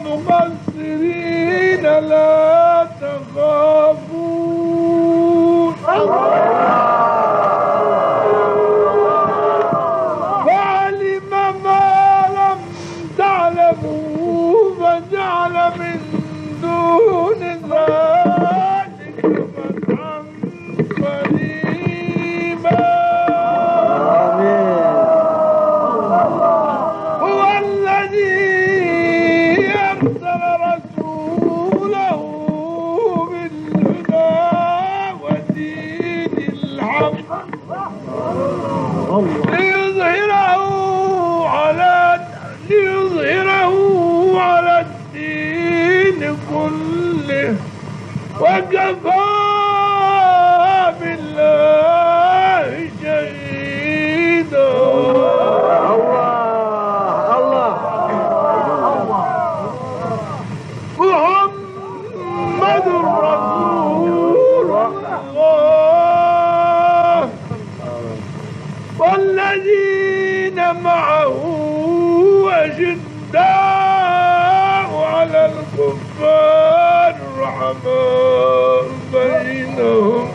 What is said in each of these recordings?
مقصرين لا تخافون فعلم ما لم تعلموا فجعل من دون ذلك فتحا قريبا هو الذي أرسل رسوله بالهدى ودين الحق ليظهره على الدين كله وكفى بالله شهيدا محمد رسول الله والذين معه أشداء على الكفار رحماء بينهم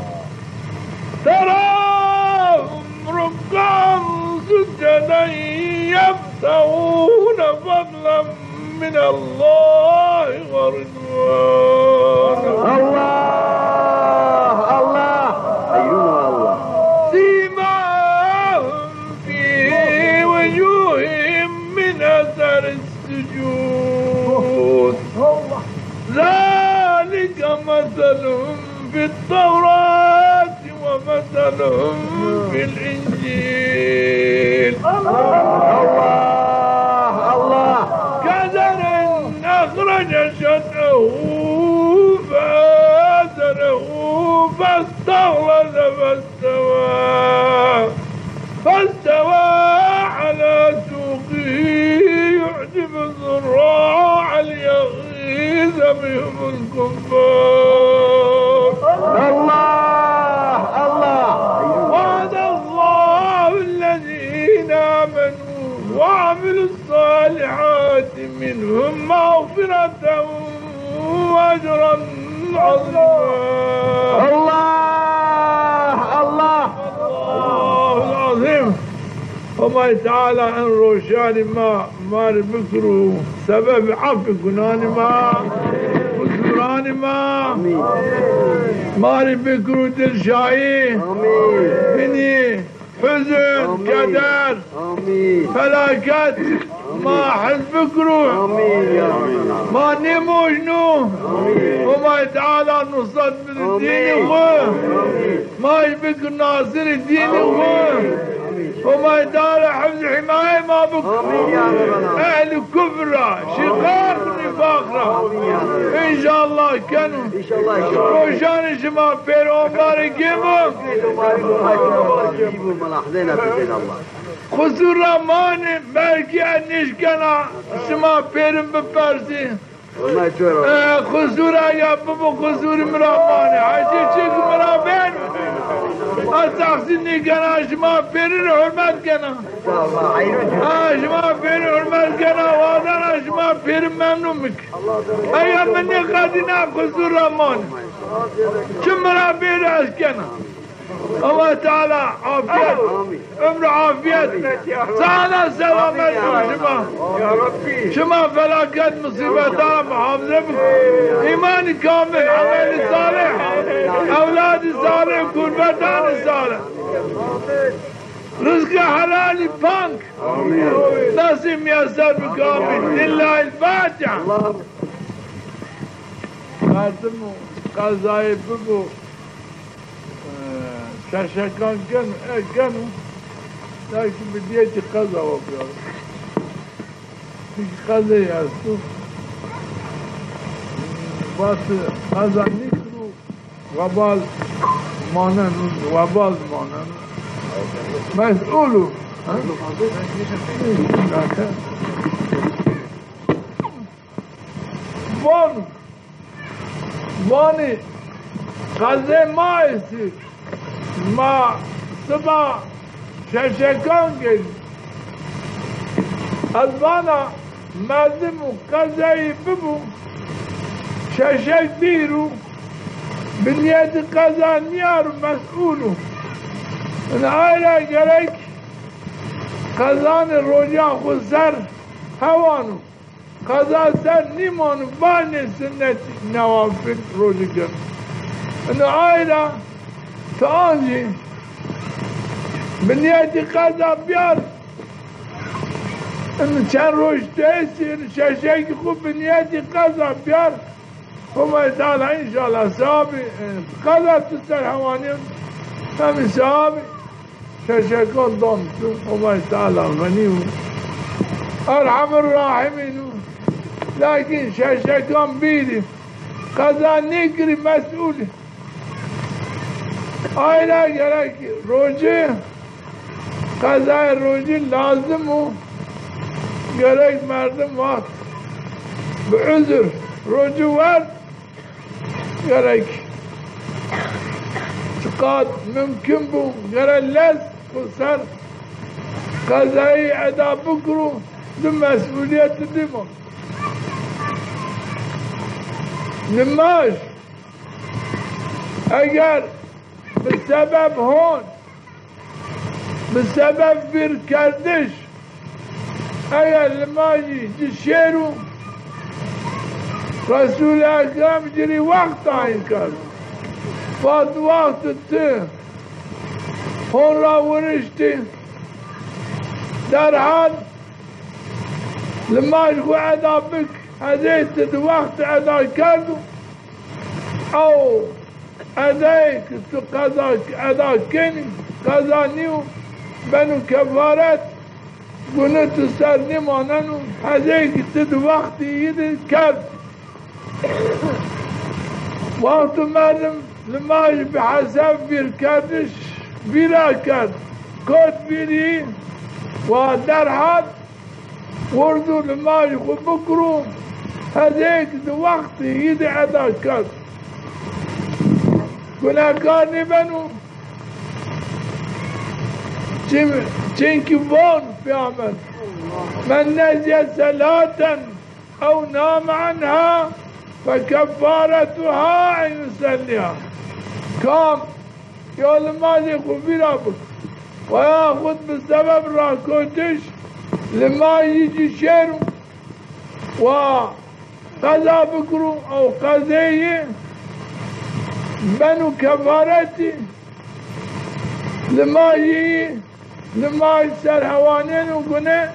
تراهم ركعا سجدا يبتغون فضلا من الله ورضوانا الله أيها الله سيماهم في وجوههم من أثر السجود ذلك مثلهم في التوراة ومثلهم في الإنجيل الله كزرع أخرج شطأه فآزره فاستغلظ فاستوى على سوقه يعجب الزراع ليغيظ بهم الكفار الله وعد الله الذين آمنوا وعملوا الصالحات منهم مغفرة وأجرا عظيما الله العظيم وما تعالى عن روشان ما بكروا سبب عفو كنان ما وزران ما بكروا دلشاي مني حزن كدر فلاكت ما حزبك روح ما نمو شنو وما تعالى نصد من الدين اخوه ما يبك ناصر الدين اخوه وما يدار حفظ حماية ما بك اهل الكفر شقاق نفاقنا ان شاء الله كانوا روشان شما فيرون باركيمون خسور رحمان بلکه نشکنا شما پیرم بپرسی خسور اگر ببو خسور مرامانه حجی چک مرامن از تقسیم نکنا شما پیرن حرمت کنا شما پیرن حرمت کنا وادانا شما پیرن ممنون مک اگر منی قدینا خسور رحمان چم مرام پیر از کنا الله تعالى عافية عمر عافية سعادة سلامة شما يا ربي شما فلاكات مصيبتنا محافظة بك إيمان كامل عمل صالح أولاد صالح كربتان صالح رزق حلال بانك نصيب يسر بكامل لله الفاتحة قاسمو قضايا ببو شاشكان كانوا لكن بديت قضا وبيار في قضا ياسو بس قضا نكرو وبال مانن وبال مانن مسؤولو واني قضا ما يصير ما سبا شاشكان كده البانا مردم و قضایی ببو ششک بیرو بنیت قضا نیار مسئولو ان آیلا گرک قضان روجا خود سر هوانو قضا سر نیمانو بانی سنت نوافل روجا کن ان آیلا تا آنجی بنیت قضا بیار ان چند روش تیسی ان ششک خوب بنیت قضا بیار همه تعالی انشاءالله صحابی قضا تو سر هوانیم همین صحابی ششکان دامتو همه تعالی غنیو ارحم الراحمینو لیکن ششکان بیدی قضا نگری مسئولی آیلا گرکی روجه قضای روجه لازمو گرک مردم وقت بعذر روجه ورد گرک چقدر ممکن بو گرک لز خسر قضایی ادا بکرو دو مسئولیت دیمان نماش اگر به سبب هون به سبب بیر کردش اگر نماجی جشیرو رسول اکرم جری وقت آئین کرد بعد وقت ته هون را ورشتی در حال لما شو ادا بك هديت وقت ادا كردو او ادايك قضاك ادا كني قضا نيو بنو كفارات قلت سرني ماننو هديك تد وقت يد كرد وقت مردم لما بحسب بير كردش بيرا كرد كود بيري ودر حال وردو لما يخو بكرو هذيك دو وقت يدي ادا كرد گناهکار بنو چنکی وان پیامد من نزی صلاة او نام عنها فكفارتها ان يصليها كام يا لماذا خبيرا بك وياخذ بسبب راكوتش لما يجي شيرو وقضى بكرو او قضيه بنو كفارتي لما يصير هوانين وقناة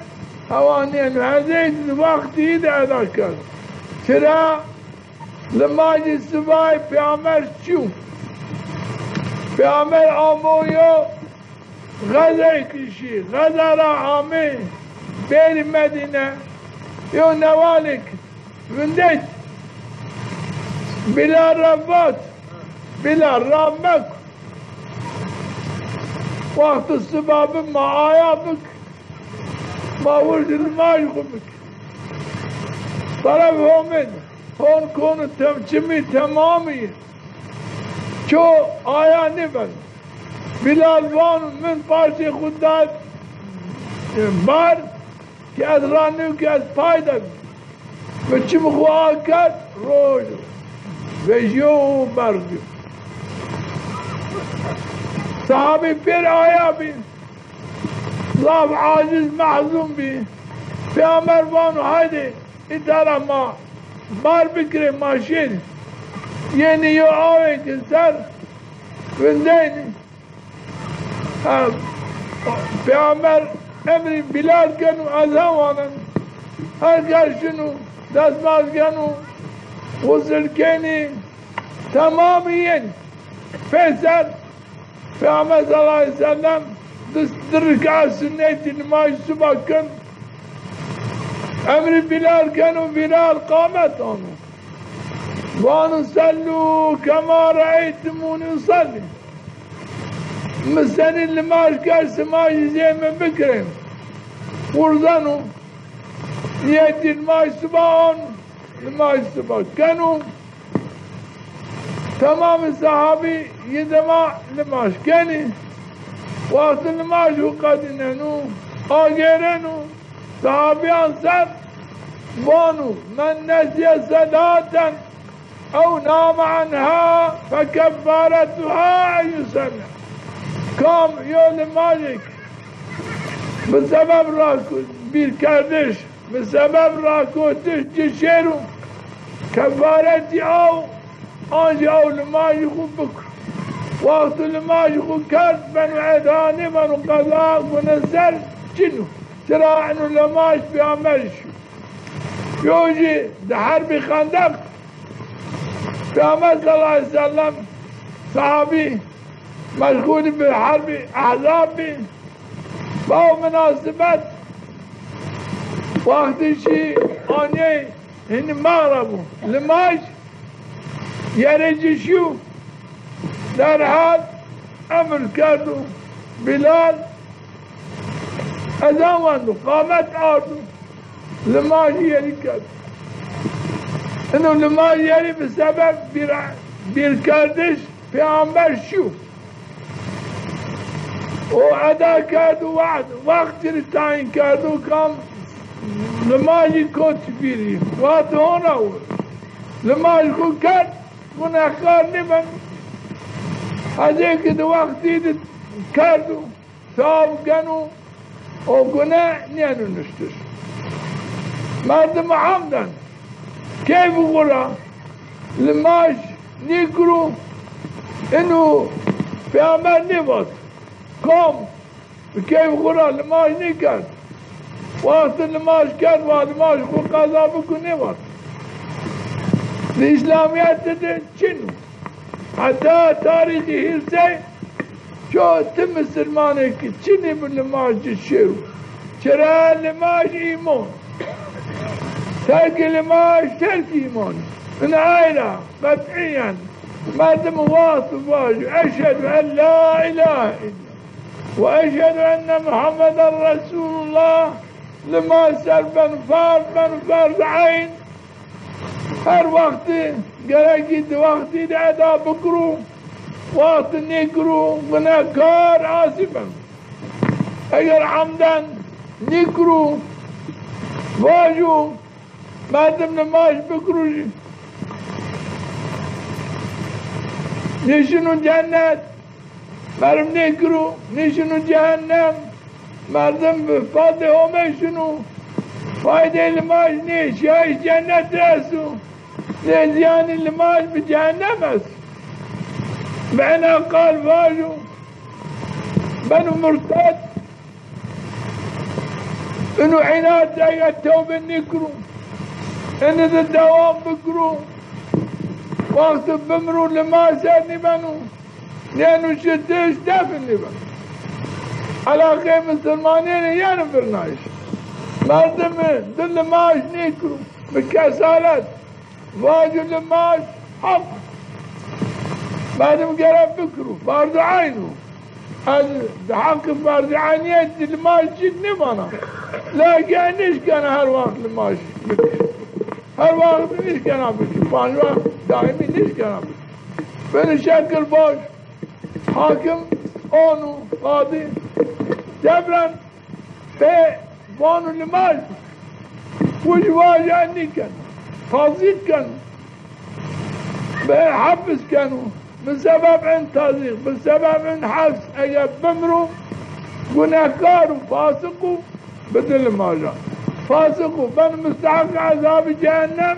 هوانين هذيك الوقت يدعى ذاكر شرا لما يجي السباي في عمر شو في عمر عمويو غزا كشي غزا را عامي بين المدينة يو نوالك وندت بلا رباط بلا رامك وقت السباب ما آيابك ما ولد الماء يخبك طرف هون كون تمشمي تمامي شو آيا نبل بلا الوان من باشي خداد بار كأد راني وكأد فايدة بچم خواه كد روجو وجو برگو صحابي پھر آیا بھی ضعف عاجز محزوم بھی پیامبر بانو هایده ادارا ما بار بکره ماشین یعنی یو آوه که سر وندینی پیامبر امری بلال کنو از هوانن هر گرشنو دستماز کنو غسل کنی تمامیین فیصل پیامبر صلی اللہ علیہ وسلم در رکعت سنتی نماز صبح کن امر بلال کنو بلال قامت آنو وانو صلو کما رأیتمونی صلی مثلا نماز کر سماج زیم بکرم ورزنو نیتی نماز صبح آن نماز صبح کنو تمام صحابي يدمع نماش كاني وقت نماش وقدننو آگرنو صحابي انصر وانو من نسي صلاة أو نام عنها فكفارتها أن يصلي كام يول مالك بسبب راكو بالكردش بسبب راكو تشيرو كفارتي أو أنجي أو لما يخو بكر وقت لما يخو كرد من عداني من قضاء ونزل جنو ترى انه لماش بيعمل شو يوجي ده حرب خندق بيعمل صلى الله عليه وسلم صحابي مشغول بالحرب احزاب باو مناسبات وقت شي اني هن مغربو لماش يرجي شو در حال امر كردو بلال ازامندو قامت آردو لماش يري کرد انو لماش يري بسبب بیر کردش پیامبر شو و ادا کردو وقت رو تعیین کردو کام لماشی کت بیری وقت هونه و لماش خود کرد گناهکار نیبن هزه که دو وقتی کردو ثواب گنو او گناه نیانو نشتش مردم عمدن كيف قولا لماش نيكرو انو في عمل نبط قوم كيف قولا لماش نيكر وقت لماش كان ولماش خو قضا بكو نبط الإسلاميات تدين شنو حتى تاريخي هرسي شو تم السلمانك شنو باللماش الشيو شرا لماش ايمان ترك لماش ترك ايمان من عائلة قطعيا مادم واصف واجب اشهد ان لا اله الا واشهد ان محمد رسول الله لما سلبا فرد عين هر وقت قرقيد وقت ادا بكرو وقت نكرو غناكار آسفا اگر عمدا نكرو واجو مادم نماش بكرو نشنو جنت مرم نكرو نشنو جهنم مردم بفاده همشنو فايدة الماش نيش ياي جنت راسو لزيان الماش بجهنم اس معنا قال فاجو بنو مرتد انو عناد جاي التوبة نكرو ان ذا الدوام بكرو وقت بمرو لما ساني بنو لانو شدش دفني بنو على خيم السلمانين ينفرناش مردم دل ماش نيكرو بكسالات واجو لماش حق مردم قرب بكرو فرض عينو هذا حق فرض عين يد لماش جد نبانا لا كانش كان هر وقت لماش بكر هر وقت نيش كان بكر فان وقت دائمي نيش كان بكر بين شكل باش حاكم اونو قاضي جبرا في وانو لماش وجواج عني كان فاضيت كانوا بحبس كانوا بسبب عن تضييق بسبب عن حبس اجاب بمرو گناهكار وفاسقوا بدل ما جاء فاسقوا بن مستحق عذاب جهنم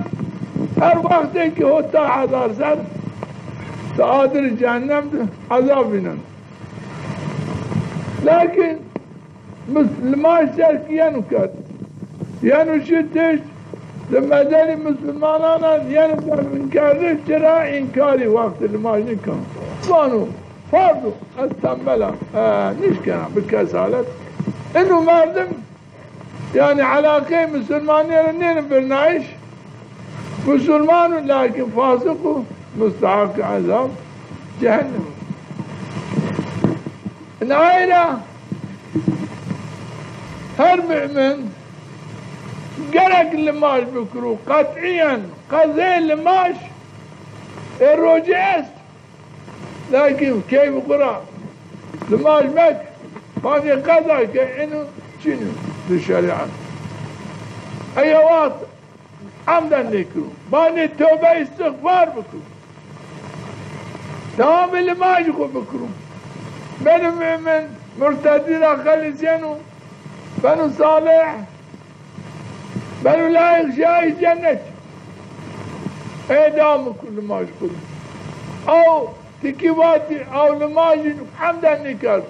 هر وقت که ہوتا حضار سر تعادل جهنم عذاب بنن لكن مسلمان شركيانو كات يانو شتش لما داري مسلمانانا ينفر من كارش جرا إنكاري وقت الماجن كان وانو فرضو استنبلا نيش كان بالكسالة انو مردم يعني علاقة مسلمانية لنين برنايش مسلمان لكن فاسقو مستحق عذاب جهنم العائلة هر مؤمن قرق لماش بكرو قطعيا قضي لماش الرجاس لكن كيف قرأ لماش مك فاني قضى كأنه شنو للشريعة اي وقت عمدا نکرو بانی توبه استغفار بکرو تمام لماج خو بکرو بنو مؤمن مرتدی را خلیزینو بنو صالح بنو لایق شای جنت اعدام کن لماج خود او تکیواتی او لماج حمدا نکرد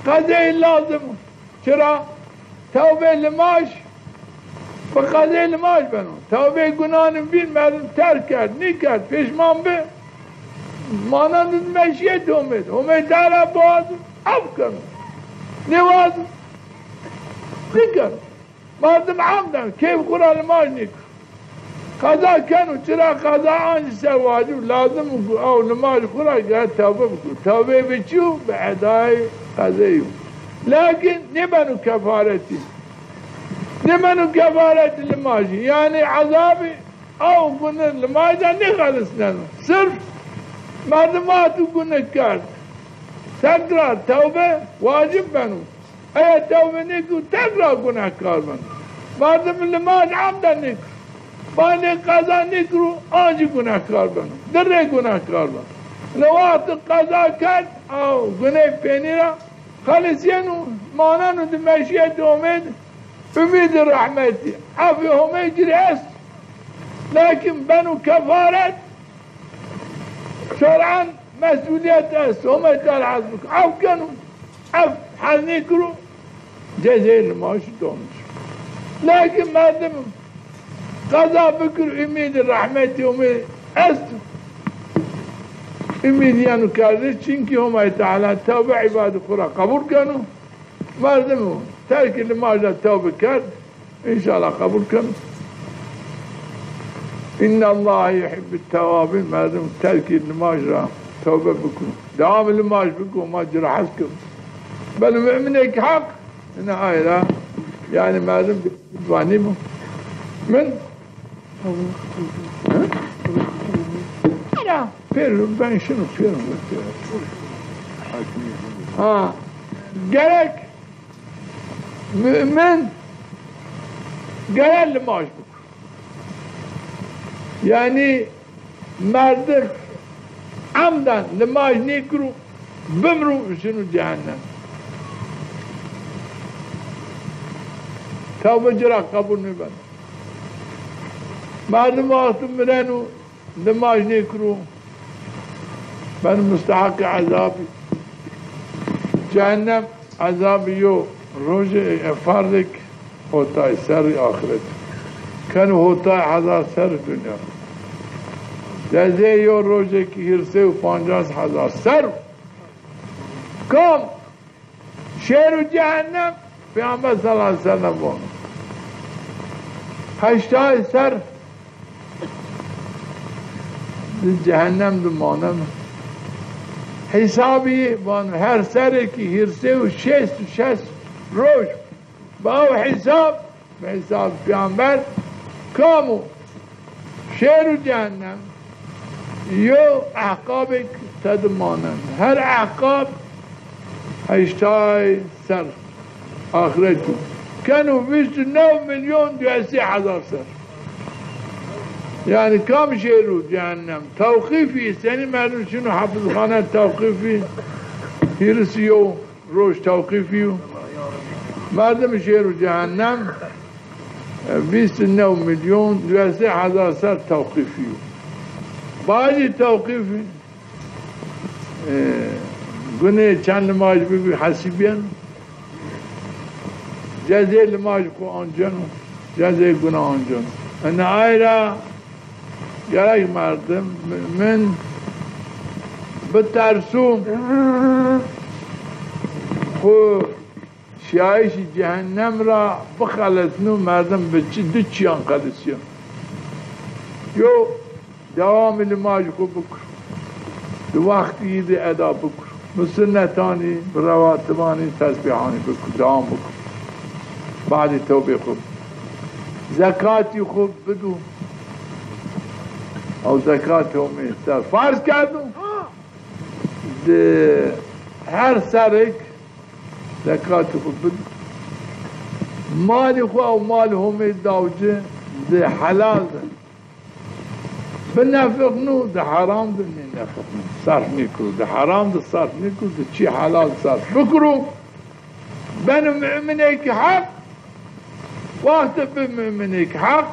قضیه لازم چرا توبه لماج بقضیه لماج بنو توبه گناهن بین مردم ترک کرد نکرد پیشمان به مانند مشیت امید دارا باز اف کنو نواز نکرد مردم عمدن کیف خورا لماج نکرد قضا کنو چرا قضا آنج سواجب لازم او نماز خورا گرد توبه بکن توبه بچو به ادای قضایو لیکن نبنو کفارتی نبنو کفارتی لماجی یعنی عذابی او گنه لماجی نخلص ننو صرف مردماتو گنه کرد تکرار توبه واجب بنو ایا توبه نکو تکرار گناه کار بنو مردم لماج عمدن نکو بانی قضا نکرو آنجی گناه کار بنو در گناه کار بنو لوقت قضا کرد او گناه پینی را خلصینو مانانو دی مشیت امید رحمتی عفی همه جری است لیکن بنو کفارت شرعا مسئولیت است همه در حض بکن عف کنو عف حل نکرو جزیل ماش دونش لیکن مردم قضا بکر امید رحمتی امید است امید یعنی کرده چینکه همه تعالی توبه عباد خورا قبول کنو مردم ترک نماز را توبه کرد انشاءالله قبول کنو ان الله يحب التوابين مردم ترک نماز را توبه بکن دوام نماز بکن ما جرح کن بل مؤمنك حق ان آیه يعني مردم دوانی من لا پیرم ben şunu پیرم gerek mümin gerek namaz buk yani merdim amdan namaz nikru bimru şunu cehennem tavbe cırak kabul nü ben مردم وقت مرنو نماز نکرو من مستحق عذابی جهنم عذابیو روز فردک ہوتا ہے سر آخرت کن ہوتا ہے 1000 سر دنیا جیسے یو روزے کی ہرسے 50,000 سر کم شیر جهنم پیامبر صلی اللہ علیہ وسلم بون 80 سر جهنم دو مانم حسابی بان هر سر کی هرسه و 66 روز با او حساب به حساب پیامبر کامو شیر جهنم یو احقاب تدمانم هر احقاب 80 سر آخرتو کنو 29,200,000 سر يعني كم شيرو جهنم توقيفي سني مردم شنو حافظ خانه توقيفي هيرسيو روش توقيفيو مردم شيرو جهنم 29,200,000 سر توقيفيو بعضي توقيفي قلنا كان لماج بيبي حسيبين جزي لماج كو انجنو جزي قنا انجنو انا آيرا gerek merdم من بترسوم خو شایش جهنم را بخلصنو مردم بچی دو چیان خلصیان یو دوام نماز کو بکر دو وقتی عید ادا بکر مسنتانی رواتبانی تسبیحانی بکر دوام بکر بعد توبه خوب زکاتی خوب بدو او زکات همه سر فرض کردم هر سرک زکات خود بد مال خو او مال همه داوجه ده حلال ده بنفق نو ده حرام ده نفق نو صرف نكرو ده حرام ده صرف نكرو ده چی حلال صرف بكرو بنو مؤمنيك حق وقت بمؤمنيك حق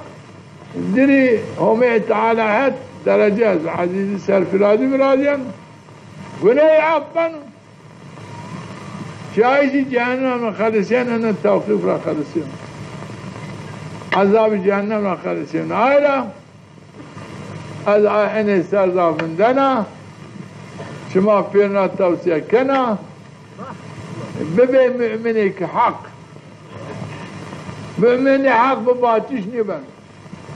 دري هم تعالى هات درجات عزيزي سرف رادي براديان ولا يعبنوا شايشي جهنم خلصين أنا التوقيف را خلصين عذاب جهنم را خلصين آيلا از أنا سرزاف من دنا شما فينا توسيع كنا ببي مؤمنك حق مؤمني حق بباتيش نبن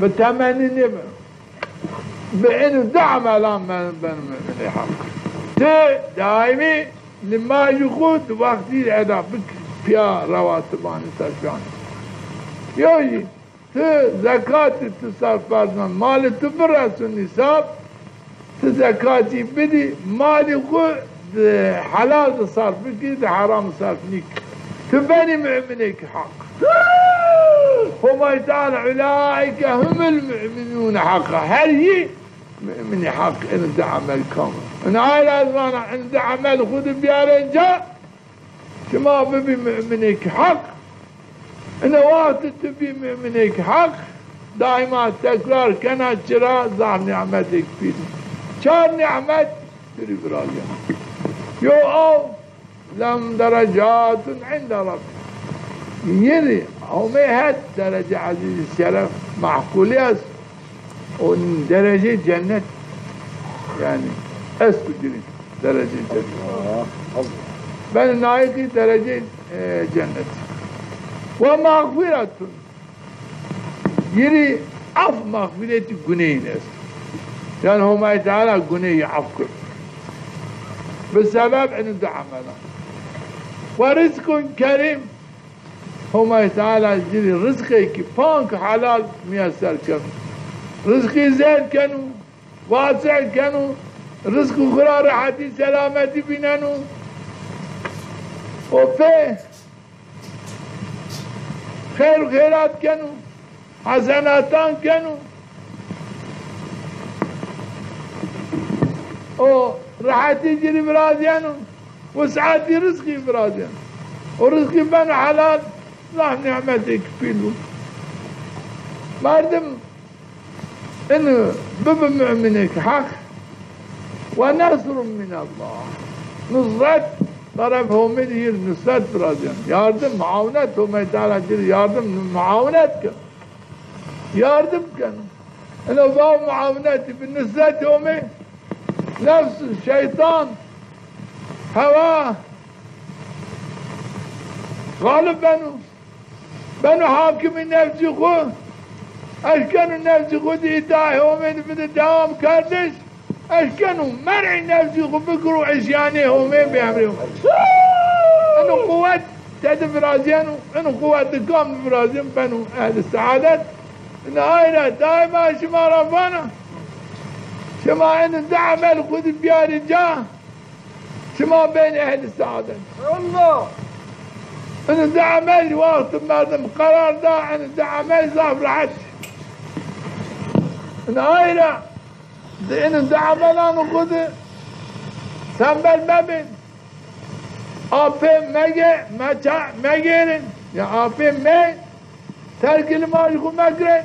بتمني نبن بإنه دعم الآن من مؤمني حق دائمي لما يخود وقتی ادا بیا رواتبان تشان یوی تو زکات تصرف فرمان مال تو برس النصاب تو زکاتی بدی مال خود حلال تصرف بکی حرام تصرف نیک تو بني مؤمنك حق هم تعالى أولئك هم المؤمنون حقا هل هي مؤمن حق إن ده عمل كامل إن عائلة أزمانا إن ده عمل خود بيارين جاء شما ببي مؤمنك حق إن وقت تبي مؤمنك حق دائما تكرار كانت شراء ظهر نعمتك فيه شار نعمت تري براجع يو أو لم درجات عند رب يري أو ما هاد درجة عزيز الشرف معقولة ون درجة جنة يعني أسكو جري درجة جنة بل نايقي درجة جنة ومغفرة يري عف مغفرة جنين يعني هو ما يتعالى جنيه عفكر بسبب أنه دعمنا ورزق كريم هو ما يتعالى جري رزقك فانك حلال ميسر كم رزقي زين كانوا واسع كانوا رزق خرا راحتي سلامتي بينانو وفي خير وخيرات كانوا حسناتان كانوا او راحتي جري براديانو وسعاتي رزقي براديان ورزقي بان حلال الله نعمتك فيلو مردم إنه ببمع منك حق ونصر من الله نصرت طرف هم هي نصرت براديان ياردم معاونت هم يتعالى جري ياردم معاونت كان ياردم كان إنه باب معاونتي بالنصرت هم نفس الشيطان هواه غالب بنو حاكم النفس خوه اشكنوا النفس خود إيتاه ومن بده دوام كردش اشكنوا مرع النفس خود بكروا عشياني ومن بيعملوا انو قوات تد برازيانو انو قوات كام برازيان بنو اهل السعادة ان هاينا دائما شما ربانا شما ان دعمل خود بيار جاه شما بين اهل السعادة الله ان دعمل وقت مردم قرار دا ان دعمل ظاف رعت نايرة إن دعملان خود سنبل مبين آفه مگیرن یا آفه ترک نماز خود مگیرن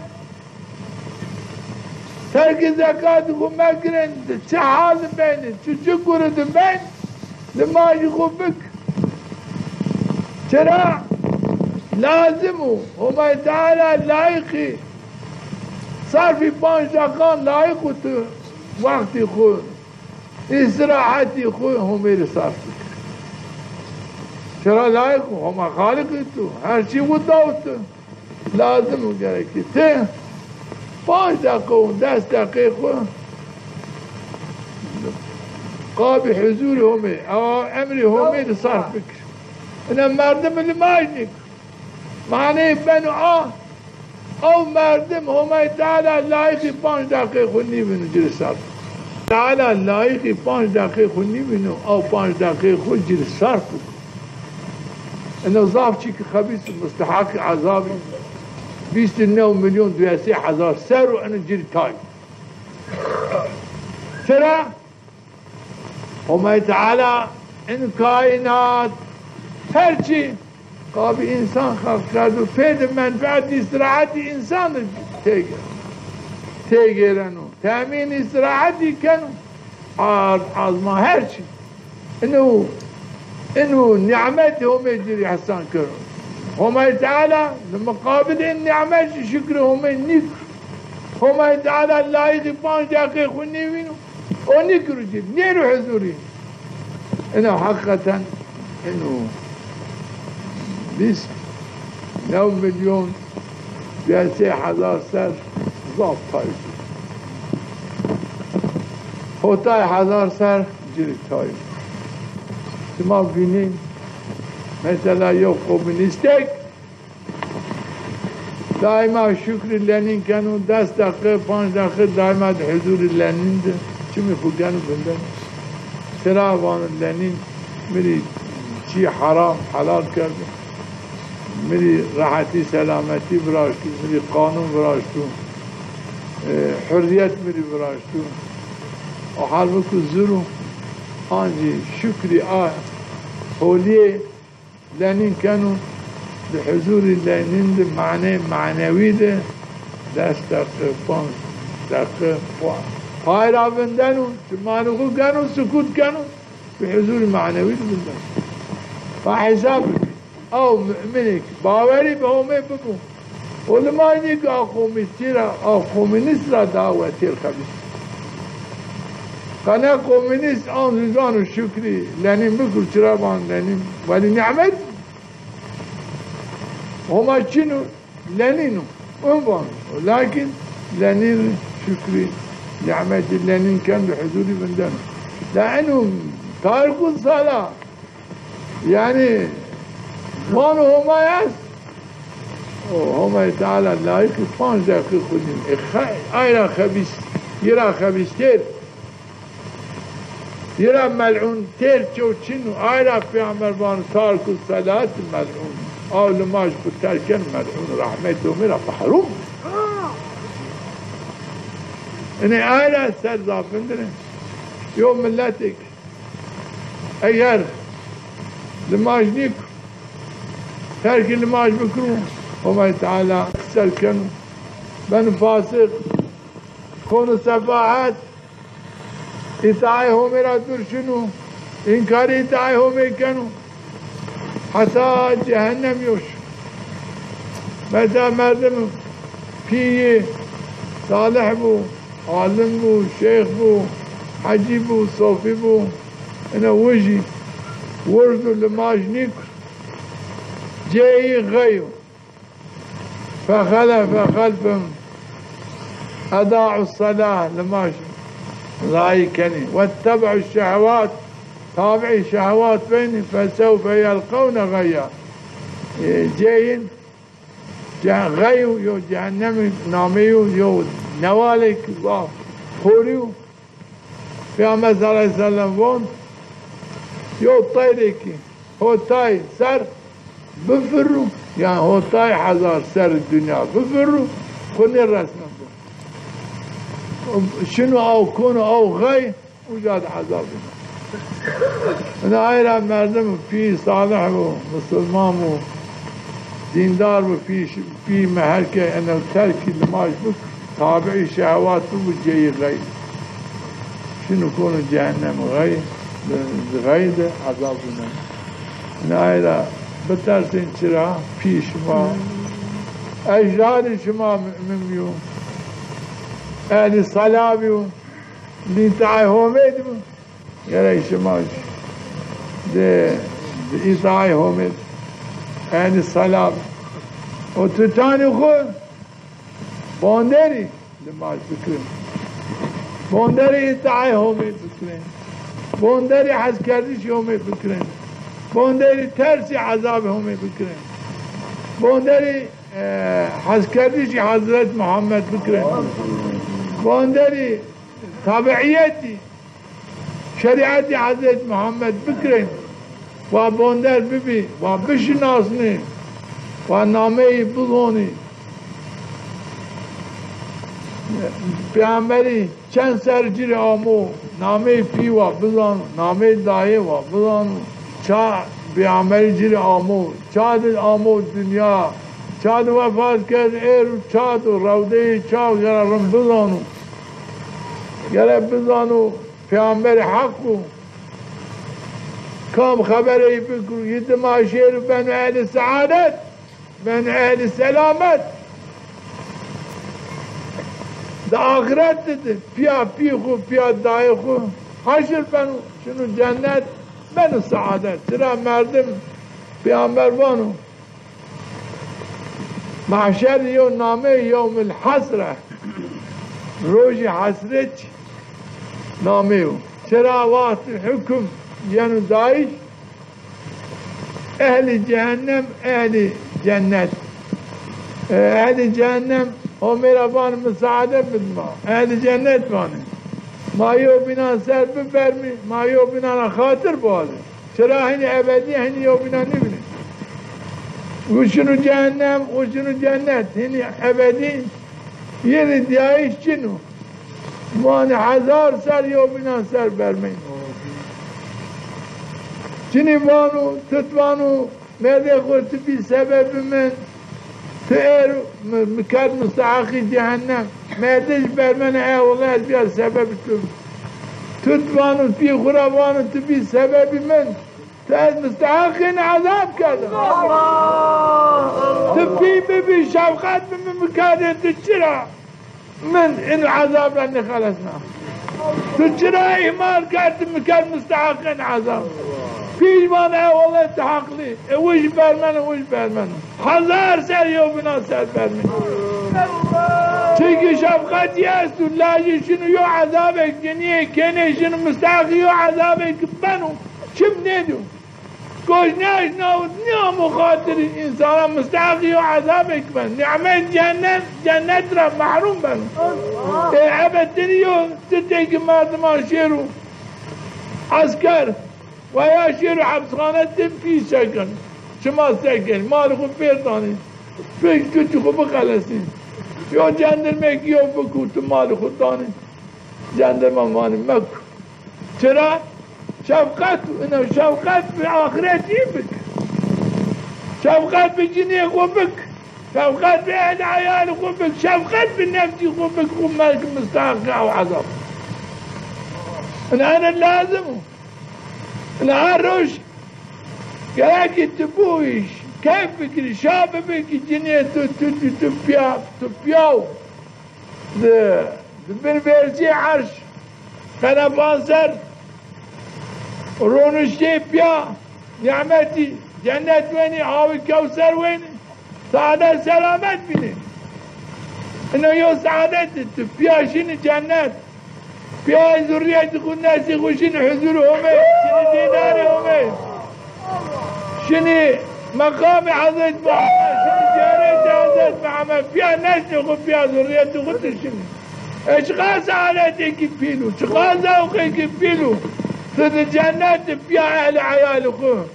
ترک زکات خود مگیرن چه حال بینه چه گرد بین نماز خود بک چرا لازمو همه تعالی لایقی صرفی 5 دقیقه لایق تو وقتی خود استراحتی خود همیره صرف چرا لایق هم خالقی تو هر چی بود داوت لازم گره که ته 5 دقیقه و 10 دقیقه خود قاب حضور همه او امری همیره صرف بکر اینا مردم اللي ماجنك معنی بنو او مردم همه تعالی لایقی 5 دقیقه خود نیبینو جیر صرف تعالی لایقی 5 دقیقه خود نیبینو او 5 دقیقه خود جیر صرف انه ضاف چی که خبیث مستحق عذابی 29,203,000 سر وأنا جري تايم ترى وما تعالى إن كائنات هرشي قابل إنسان خلق كردو فيد منفعة استراحة إنسان تيجرنو تأمين استراحة كانوا عظمى هرشي إنه نعمتهم يجري حسان كرم وما تعالى لمقابل النعمة شكرهم النكر وما تعالى لا يغفان جاكي خوني منه ونكر جيب نيرو حضوري إنه حقيقة إنه بس 9,203,000 سر ضاب طايف هوتاي 1,000 سر جري طايف شما بینین مثلا یو کمونیستک دائما شکر لنین کنون 10 دقیقه 5 دقیقه دائما حضور لنین ده چی میخوگن بندن چرا وان لنین میری چی حرام حلال کرده میری راحتی سلامتی براشتو میری قانون براشتو حریت میری براشتو و حال بکو زرو آنجي شكري هوليه لانين كانوا بحضور لانين ده معنوي ده 10 دقيقة 5 دقيقة هاي رابندانو شمانوكو كانوا سكوت كانوا بحضور معنوي ده فحساب او مؤمنك باوري بهومي بكو ولما يجيك كومينيست را دعوتي الخبيث قناة كومينيست رضوان الشكري لانين بكر شرابان لانين ولي نعمت هما شنو لانينو انبان ولكن لانين شكري نعمت لانين كان بحضور بندن لانهم تاركوا الصلاة يعني وانو هما ياس هما تعالى لايك 5 دقيقة خدين ايرا خبيث يرا خبيثتر يرى ملعون ترچو چنو آيرا في عمر بان تارك الصلاة ملعون أول ما أشبه تركن ملعون رحمته مرا بحروم إني آيرا سرزا فندرين يوم ملتك أيار لماش نيكو ترك لماش بكرو وما تعالى سركنو بن فاسق كونوا سفاحات إطاعي همرا درشنو إنكار إطاعي همي كانوا حتى جهنم يوش متى مردم فيه صالح بو عالم بو شيخ بو حجي بو صوفي بو أنا وجي وردو لماجنيك جاي غيو فخلف خلفهم أضاعوا الصلاة لماجنيك ضايكني واتبعوا الشهوات تابعي شهوات بيني فسوف يلقون غيا جايين غيو يو جهنم ناميو يو نوالك خوريو في عمد صلى الله عليه وسلم وون يو طيريكي هو طاي سر بفروا يعني هو طاي 1,000 سر الدنيا بفروا خلني الرسم شنو او كونوا او غي وجاد عذابنا انا عيرا مردم في صالح ومسلمان وديندار وفي مهلكة انا تركي لما يشبك تابعي شهوات وجاي غي شنو كونوا جهنم غي ده عذابنا انا عيرا بترسين شرا في شما اجرار شما من يوم أهل الصلاة اللي تعي هوميد يا ريش ماش ده إيطاعي هوميد أهل الصلاة وتتاني خون بوندري لماش بكرين بوندري إيطاعي هوميد بكرين بوندري حز كردش هوميد بكرين بوندري ترسي عذاب هوميد بكرين بوندري حز كردش حضرت محمد بكرين بوندري تابعيتي شريعتي حضرت محمد بكرين وبوندر ببي وبشناسني ونامي بلوني پیامبری چند سرگیر آمو نامه پیوا بزن نامه دایه و بزن چا پیامبری جیر آمو چاد آمو دنیا چاد وفات کرد ایر چاد و روده چاد گرم بزنو گرم بزنو پیامبر حقو کام خبری بکن یه دماشیر بن اهل سعادت بن اهل سلامت دا آخرت ده پیا پی خو پیا دای خو حشر بنو شنو جنت بنو سعادت چرا مردم پیامبر بانو محشر یو نامه یوم الحسره روز حسرت نامه چرا وقت حکم یعنی دایش اهل جهنم اهل جنت اهل جهنم او میرا بان مساعده بدما اهل جنت بانه ما یو بنا سر بفرمی ما یو بنا خاطر باده چرا هنی ابدی هنی یو بنا نبینه وشنو جهنم وشنو جنت هنی ابدی یه دیایش چنو وان 1000 سر یو بنا سر برمین چنی وانو تتوانو مرده خود بی سبب من تیر مکر مستحقی جهنم مردش بر من اولاد بیا سبب تو تتوانو بی خرابانو تو بی سبب من تو از مستحقین عذاب کردم تو بی شفقت من مکرده تو چرا من این عذاب را نخلصنا تو چرا ایمان کرد مکر مستحقین عذاب پیشمان اولاد حقلی وش برمن وش برمن 1000 سر یو بنا سر برمن چونکه شفقتی هست و لاجشنو یو عذابک جنیه کنشنو مستحقی یو عذابک بنو چم ندو گوشناش ناود نیا مخاطر انسان مستحقی یو عذابک بن نعمت جنت را محروم بنو عبدتنی یو ستیک مردمان شیرو عسکر و یا شیر حبسخانه تنفی سکن شما سکن مال خود پیردانید فکر تو خود بخلصید یا جندرمه گیو بکو تو مال خود دانید جندرمه مانی مکو چرا؟ شفقت به آخرتی بک شفقت به جنی خود بک شفقت به اهل عیال خود بک شفقت به نفسی خود بک خود ملک مستحق او عذاب انا لازمه العروش قالك تبويش كيف بكري شاب بكي جنيه تبياو بالبرزي عرش كان بانسر رونشتي بيا نعمتي جنة ويني عاوي كوثر ويني سعادة سلامت بني انه يو سعادة تبيا شنو جنات بيا ذرية تكون ناس يخشين حضورهم شنو دينارهم شنو مقام حضرت محمد شنو جارية حضرت محمد بيا ناس يخون بيا ذرية تخون شنو اشغال سعادتك يكفيلو اشغال ذوقك يكفيلو ثم الجنات بيا اهل عيال اخوه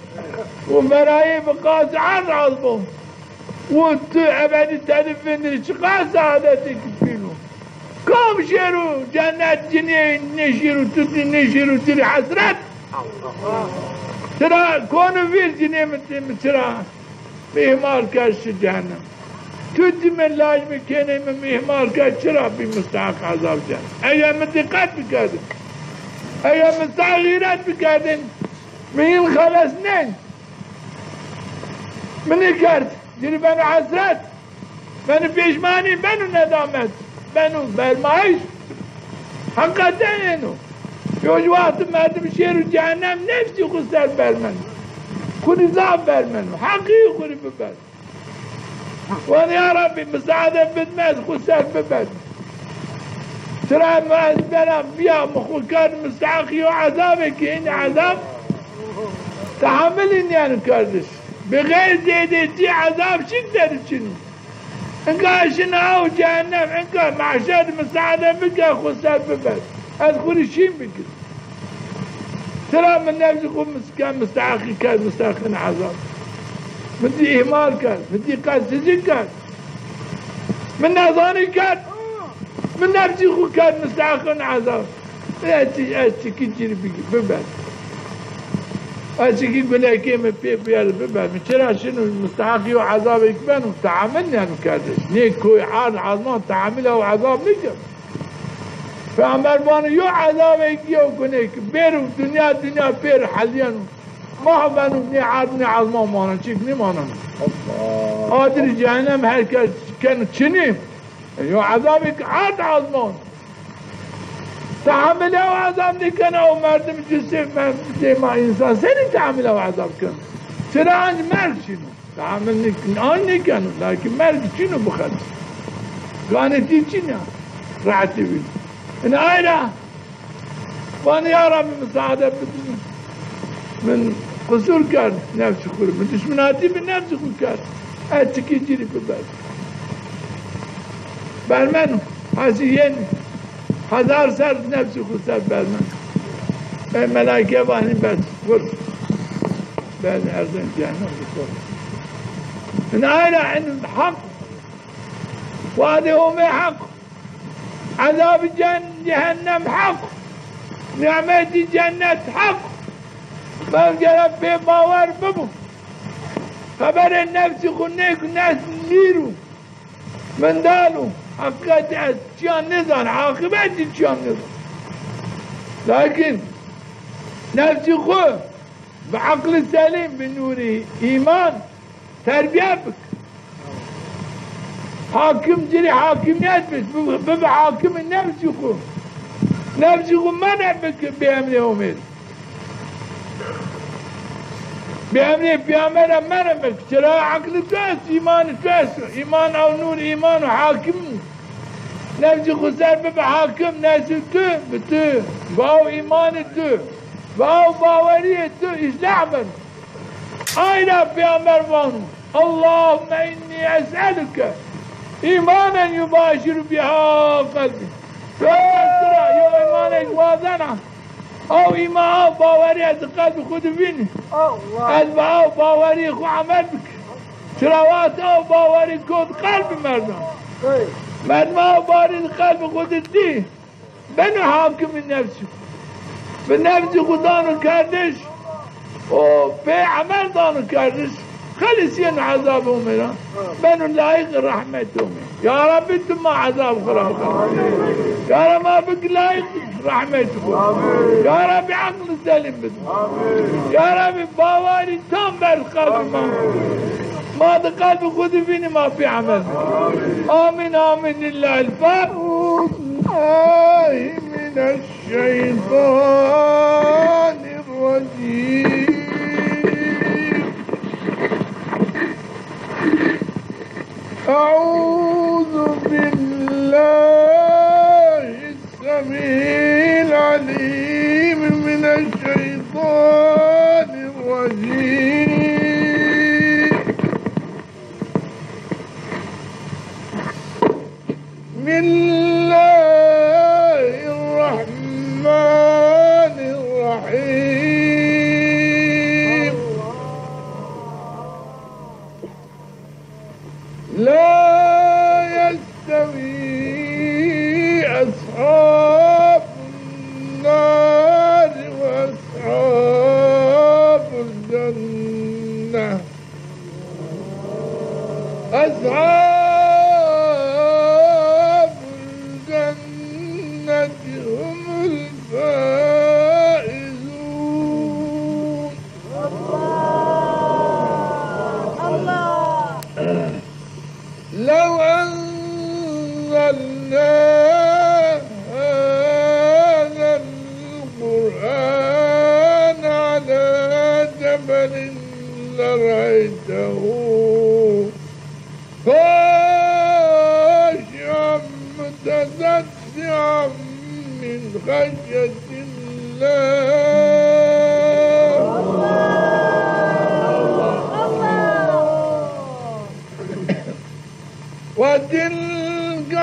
ومرايب قاس عن عظمهم وانتو ابد تدفن اشغال سعادتك يكفيلو كم شيرو جنات جنيه نشيرو تدي نشيرو تري حسرت ترى كونوا فيل جنيه ترى مهمار كاش جهنم تدي من لاج مكينه من مهمار كاش ترى بمستحق عذاب جهنم ايام دقات بكادن ايام تغييرات بكادن من خلصنين من كارت جري بنو حسرت بنو بيشماني بنو ندامت بنو بالمعيش حقتينه يوج وقت ما تمشيرو جهنم نفسي خسر برمن كوني زعب برمن حقيقي كوني ببد وانا يا ربي مساعدة بدماز خسر ببد ترى ما أزبنا بيا مخو كان مستحقي وعذابك إني عذاب تحملني أنا كردش بغير زيدتي عذاب شدر شنو انقا شنو جهنم انقا معشر مساعدة بك خسر ببد ادخل الشين بك ترى من نفسكم كان مستحقي كان مستحقين عذاب بدي إهمال كان بدي قاسزين كان من نظاني كان من نفسي خو كان مستحق عذاب أشتكي جري ببال أشتكي قولي كيما بيال ببال من شرا شنو مستحقي وعذاب يكبن وتعاملني أنا كادش نيك كوي عاد عظمان تعامله وعذاب نكب فعمر يو عذاب يكيو كنيك بيرو دنيا بير حاليا ما هو بانو بني عاد عظمان مانا شيك ني مانا قادر جهنم هالكا كان شنو يو عذابك عاد عظمان تعامله وعذاب نكنا ومردم جسم ما إنسان سني تعامله وعذاب كان ترى عن مرد شنو تعامل نكنا لكن مرد شنو بخل كانت شنو رعتي بي أنا أيضا وأنا يا رب مساعدة من قصور كان نفسي خور من دشمناتي من نفسي خور كان أتكي جيري ببال برمنو حسيين 1000 سر نفسي خور سر برمن ملائكة واني بس خور بعد أرضين جهنم بخور من أين عند حق وهذا هو ما حق عذاب جهنم حق نعمة جنة حق بلقى في باور ببو خبر النفس خنيك الناس نيرو من دالو حقيقة اشياء نظر عاقبات اشياء نظر لكن نفسي خو بعقل سليم بنور ايمان تربية بك حاكم جري حاكميات بس ببقى حاكم النفس خو نفسي خو ما نعبك بأمني ومير بأمني بأمر ما نعبك ترى عقل تواس إيمان تواس إيمان أو نور إيمان وحاكم نفسي خو سر ببقى حاكم ناس تو بتو باو إيمان تو باو باورية تو إيش نعمل أين بأمر وانو اللهم إني أسألك إيمانا يباشر بها قلبي فأسرع يو إيمانك واضنا أو إيمان باوري قلب خود فيني قلب أو باوري خو عمل بك شروات أو باوري كود قلب مردم مردم أو باوري قلب خود الدين بنو حاكم النفس بالنفس خدانو كردش وفي عمل دانو كردش خلصين عذابهم هنا بنو لايق رحمتهم يا رب انتم ما عذاب خلاص يا رب ما بك لايق رحمتكم يا رب عقل سليم بدهم يا رب باوري تام بالقلب ما قلب خذ فيني ما في عمل آمين آمين لله الفاتح من الشيطان الرجيم أعوذ بالله السميع العليم من الشيطان الرجيم بسم الله الرحمن الرحيم لا يستوي أصحاب النار وأصحاب الجنة أصحاب الجنة هم الفائزون لو أنزلنا هذا القرآن على جبل لرأيته خاشعا متصدعا من خشية وتلك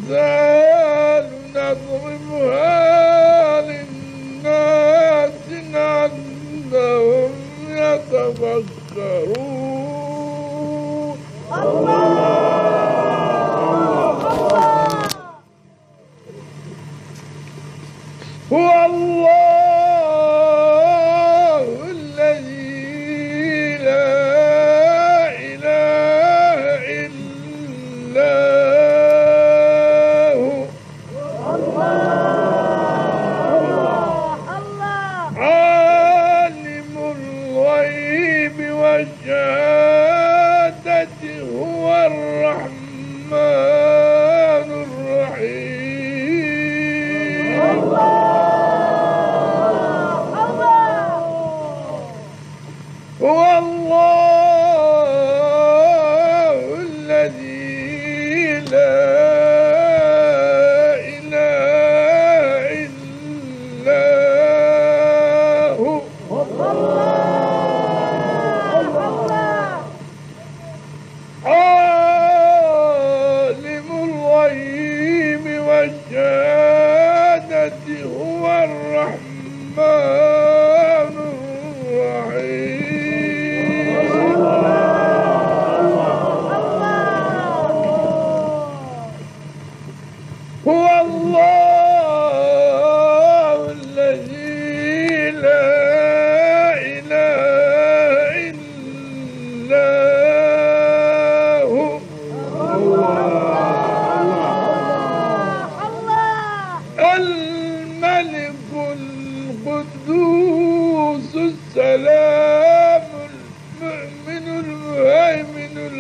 الأمثال نضربها للناس لعلهم يتفكرون. الله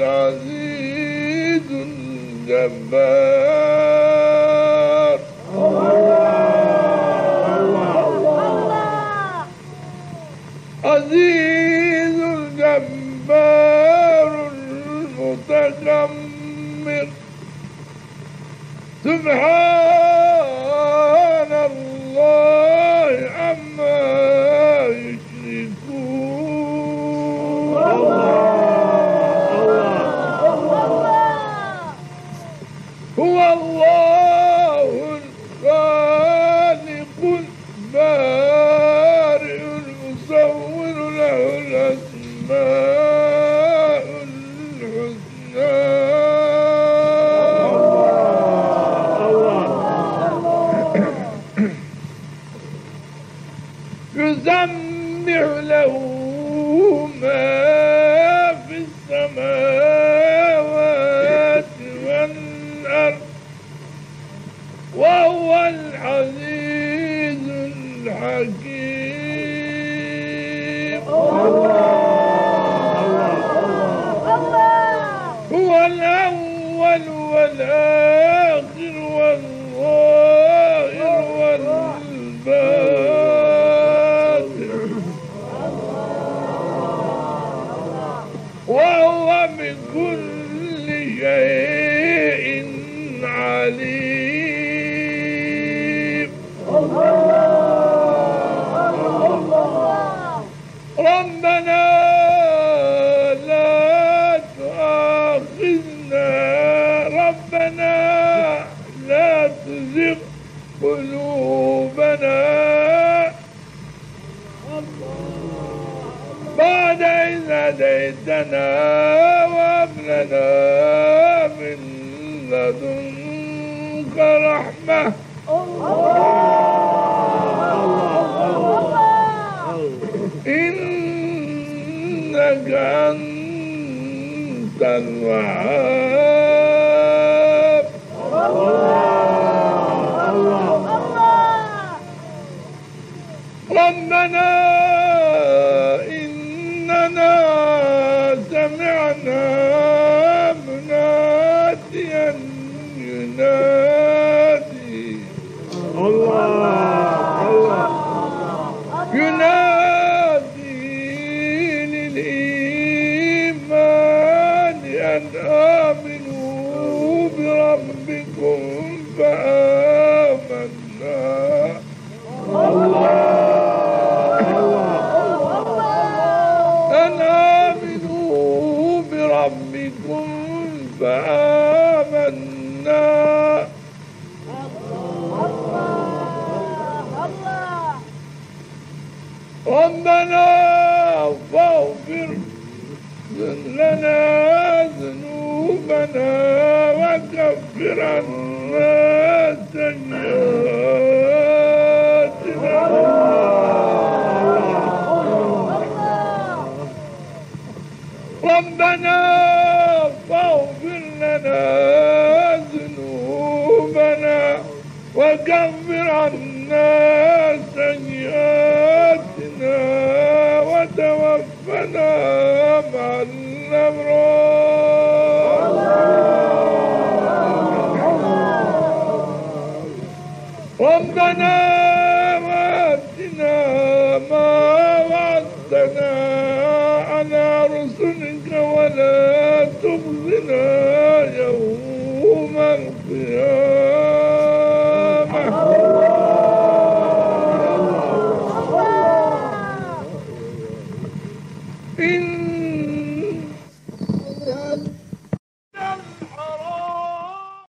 العزيز الجبار عزيز الجبار المتكبر سبحان الله عما يشركون هو الله الخالق البارئ المصور له الأسماء الحسنى يسبح له ما في السماوات والأرض وهو العزيز الحكيم هو الأول والآخر والظاهر والباطن وهو بكل شيء عليم ربنا لا تؤاخذنا ربنا لا تزغ قلوبنا بعد إذ هديتنا وهب لنا من لدنك رحمة إنك أنت الوهاب ربنا إننا سمعنا مناديا ينادي ينادي للإيمان أن آمنوا بربكم فآمنا أن آمنوا بربكم فآمنا ربنا فاغفر لنا ذنوبنا وكفر عنا سيئاتنا ربنا فاغفر لنا ذنوبنا وكفر عنا سيئاتنا وتوفنا مع الأبرار ربنا وآتنا ما وعدتنا على رسلك ولا تخزنا يوم القيامة